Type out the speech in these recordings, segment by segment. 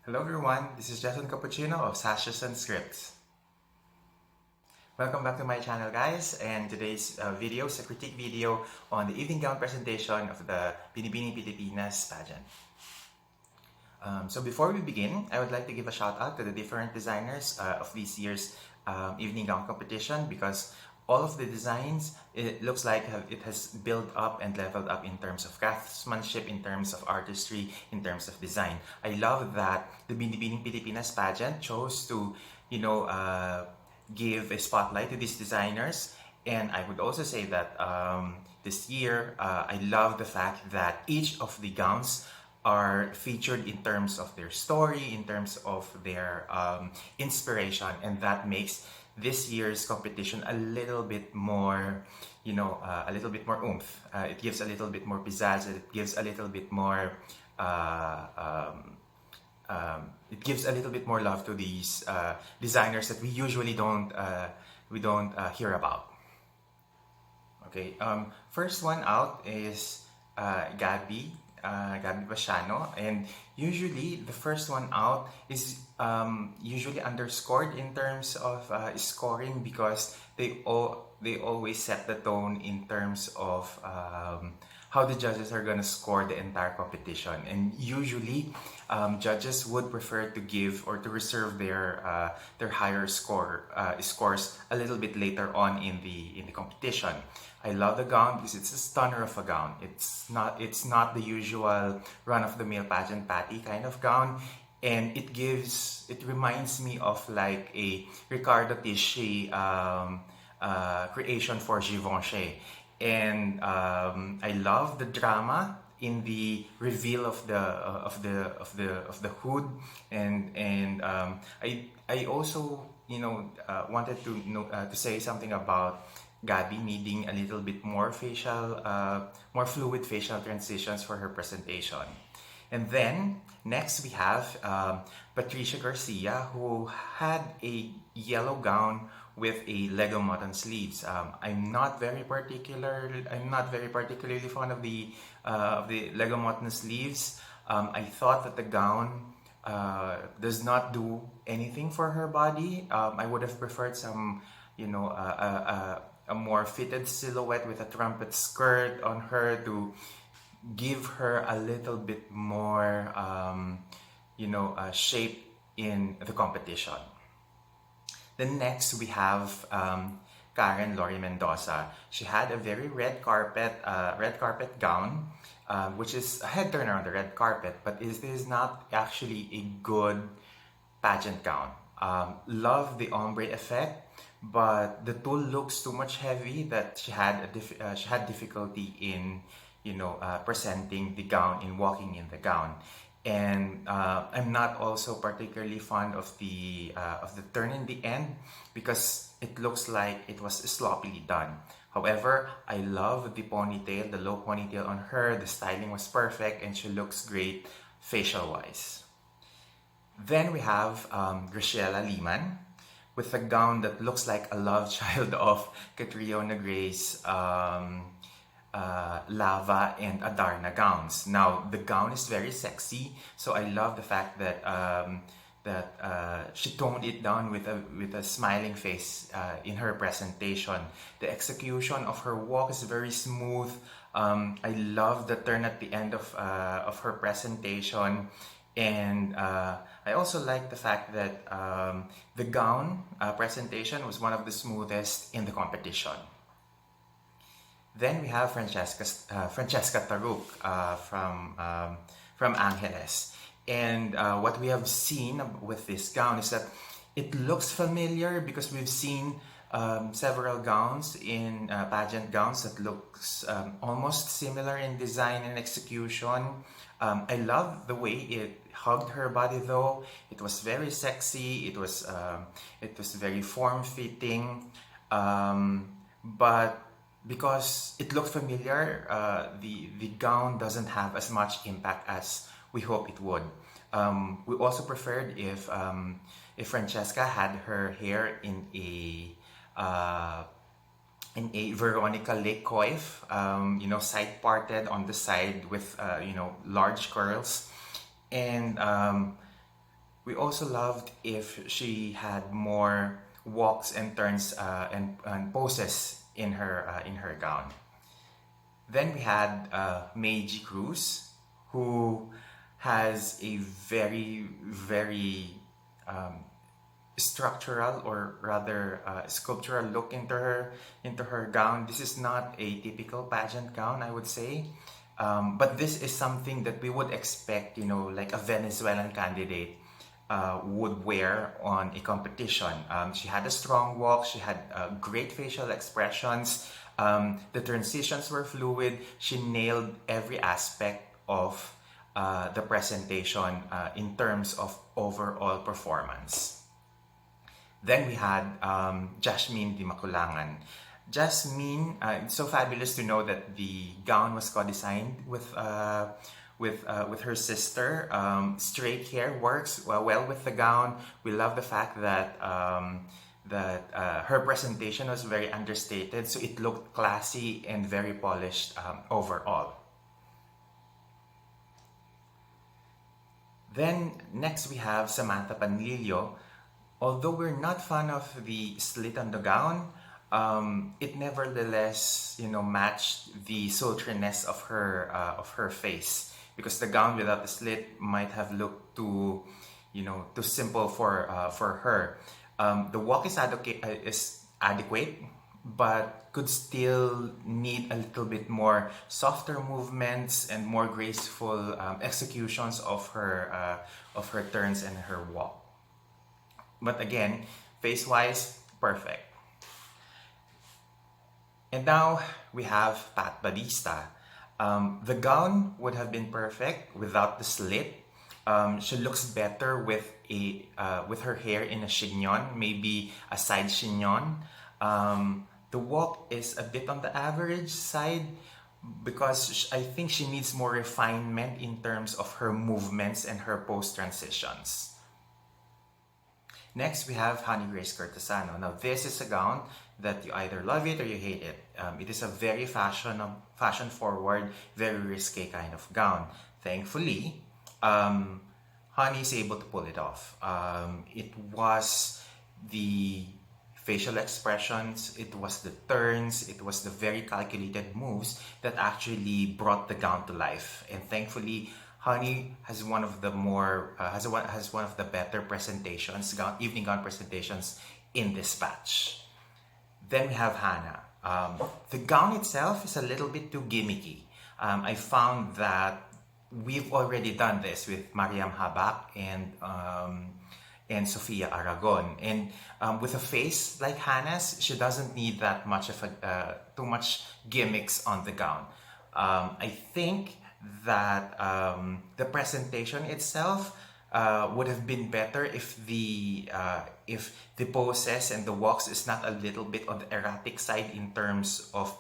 Hello everyone, this is Jason Cappuccino of Sashes&Scripts. Welcome back to my channel guys, and today's video is a critique video on the evening gown presentation of the Binibining Pilipinas pageant. So before we begin, I would like to give a shout out to the different designers of this year's evening gown competition, because all of the designs, it looks like it has built up and leveled up in terms of craftsmanship, in terms of artistry, in terms of design. I love that the Binibining Pilipinas pageant chose to, give a spotlight to these designers. And I would also say that this year, I love the fact that each of the gowns are featured in terms of their story, in terms of their inspiration, and that makes this year's competition a little bit more, a little bit more oomph. It gives a little bit more pizzazz. It gives a little bit more, it gives a little bit more love to these designers that we usually don't hear about. Okay, first one out is Gabi. Gabi Bashano, and usually the first one out is usually underscored in terms of scoring, because they always set the tone in terms of how the judges are gonna score the entire competition, and usually judges would prefer to give or to reserve their higher scores a little bit later on in the competition. I love the gown because it's a stunner of a gown. It's not the usual run-of-the-mill pageant patty kind of gown, and it reminds me of like a Riccardo Tisci creation for Givenchy. And I love the drama in the reveal of the hood, and I also wanted to say something about Gabi needing a little bit more more fluid facial transitions for her presentation. And then next we have Patricia Garcia, who had a yellow gown with a Lego mutton sleeves. I'm not very particularly fond of the Lego mutton sleeves. I thought that the gown does not do anything for her body. I would have preferred some, a more fitted silhouette with a trumpet skirt on her to give her a little bit more, shape in the competition. Then next we have Karen Lori Mendoza. She had a very red carpet gown, which is a head turner on the red carpet, but it is not actually a good pageant gown. Love the ombre effect, but the tulle looks too much heavy that she had difficulty in presenting the gown, in walking in the gown. And I'm not also particularly fond of the turn in the end, because it looks like it was sloppily done. However, I love the ponytail, the low ponytail on her. The styling was perfect and she looks great facial wise. Then we have Graciela Liman with a gown that looks like a love child of Catriona Gray's Lava and Adarna gowns. Now, the gown is very sexy, so I love the fact that she toned it down with a smiling face in her presentation. The execution of her walk is very smooth. I love the turn at the end of her presentation. And I also like the fact that the gown presentation was one of the smoothest in the competition. Then we have Francesca Taruk from Angeles. And what we have seen with this gown is that it looks familiar, because we've seen several gowns in pageant gowns that looks almost similar in design and execution. I love the way it hugged her body though. It was very sexy. It was very form-fitting. But because it looked familiar, the gown doesn't have as much impact as we hope it would. We also preferred if Francesca had her hair in a Veronica Lake coif, side parted on the side with large curls, and We also loved if she had more walks and turns and poses in her gown. Then we had Miyacruz, who has a very um, structural, or rather sculptural look into her gown. This is not a typical pageant gown, I would say, but this is something that we would expect, like a Venezuelan candidate would wear on a competition. She had a strong walk. She had great facial expressions. The transitions were fluid. She nailed every aspect of the presentation in terms of overall performance. Then we had Jasmine di Maculangan. Jasmine, it's so fabulous to know that the gown was co-designed with her sister. Straight hair works well with the gown. We love the fact that her presentation was very understated, so it looked classy and very polished overall. Then next we have Samantha Panlilio. Although we're not fan of the slit on the gown, it nevertheless, matched the sultriness of her face, because the gown without the slit might have looked too simple for her. The walk is adequate, but could still need a little bit more softer movements and more graceful executions of her turns and her walk. But again, face-wise, perfect. And now we have Pat Batista. The gown would have been perfect without the slit. She looks better with her hair in a chignon, maybe a side chignon. The walk is a bit on the average side, because I think she needs more refinement in terms of her movements and her post transitions. Next, we have Honey Grace Cortesano. Now, this is a gown that you either love it or you hate it. It is a very fashion-forward, very risque kind of gown. Thankfully, Honey is able to pull it off. It was the facial expressions, it was the turns, it was the very calculated moves that actually brought the gown to life. And thankfully, Honey has one of the better presentations, evening gown presentations in this batch. Then we have Hannah. The gown itself is a little bit too gimmicky. I found that we've already done this with Mariam Habak and Sofia Aragon, and with a face like Hannah's, she doesn't need that much of too much gimmicks on the gown. I think that the presentation itself would have been better if the poses and the walks is not a little bit on the erratic side in terms of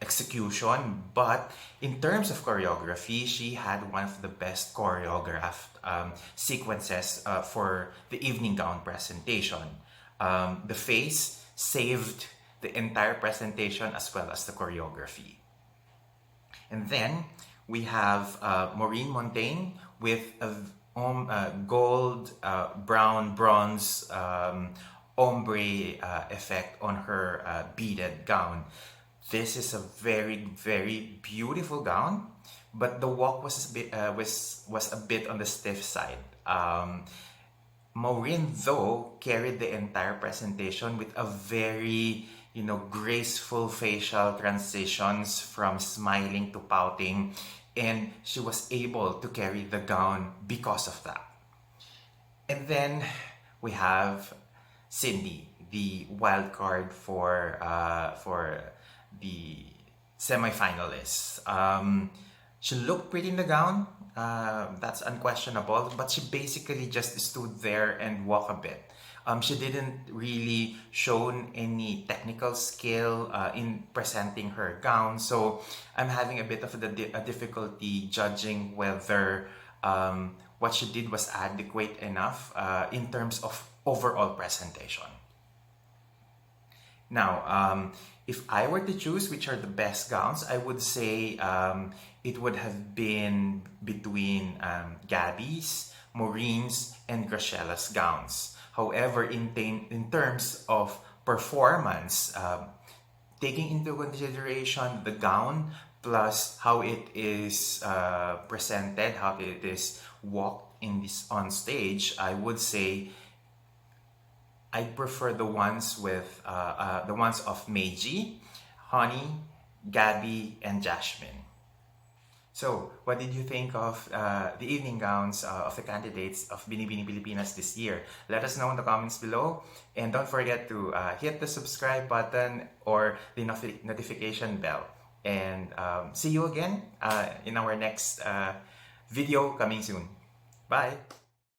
execution, but in terms of choreography, she had one of the best choreographed sequences for the evening gown presentation. The face saved the entire presentation as well as the choreography. And then we have Maureen Montaigne with a gold, brown, bronze ombre effect on her beaded gown. This is a very, very beautiful gown, but the walk was a bit on the stiff side. Maureen, though, carried the entire presentation with a very graceful facial transitions from smiling to pouting, and she was able to carry the gown because of that. And then we have Cindy, the wild card for the semifinalists. She looked pretty in the gown, that's unquestionable, but she basically just stood there and walked a bit. She didn't really show any technical skill in presenting her gown, so I'm having a bit of a difficulty judging whether what she did was adequate enough in terms of overall presentation. Now, if I were to choose which are the best gowns, I would say it would have been between Gabi's, Maureen's, and Graciela's gowns. However, in terms of performance, taking into consideration the gown plus how it is presented, how it is walked in this on stage, I would say I prefer the ones of Meiji, Honey, Gabi, and Jasmine. So, what did you think of the evening gowns of the candidates of Binibining Pilipinas this year? Let us know in the comments below. And don't forget to hit the subscribe button or the notification bell. And see you again in our next video coming soon. Bye!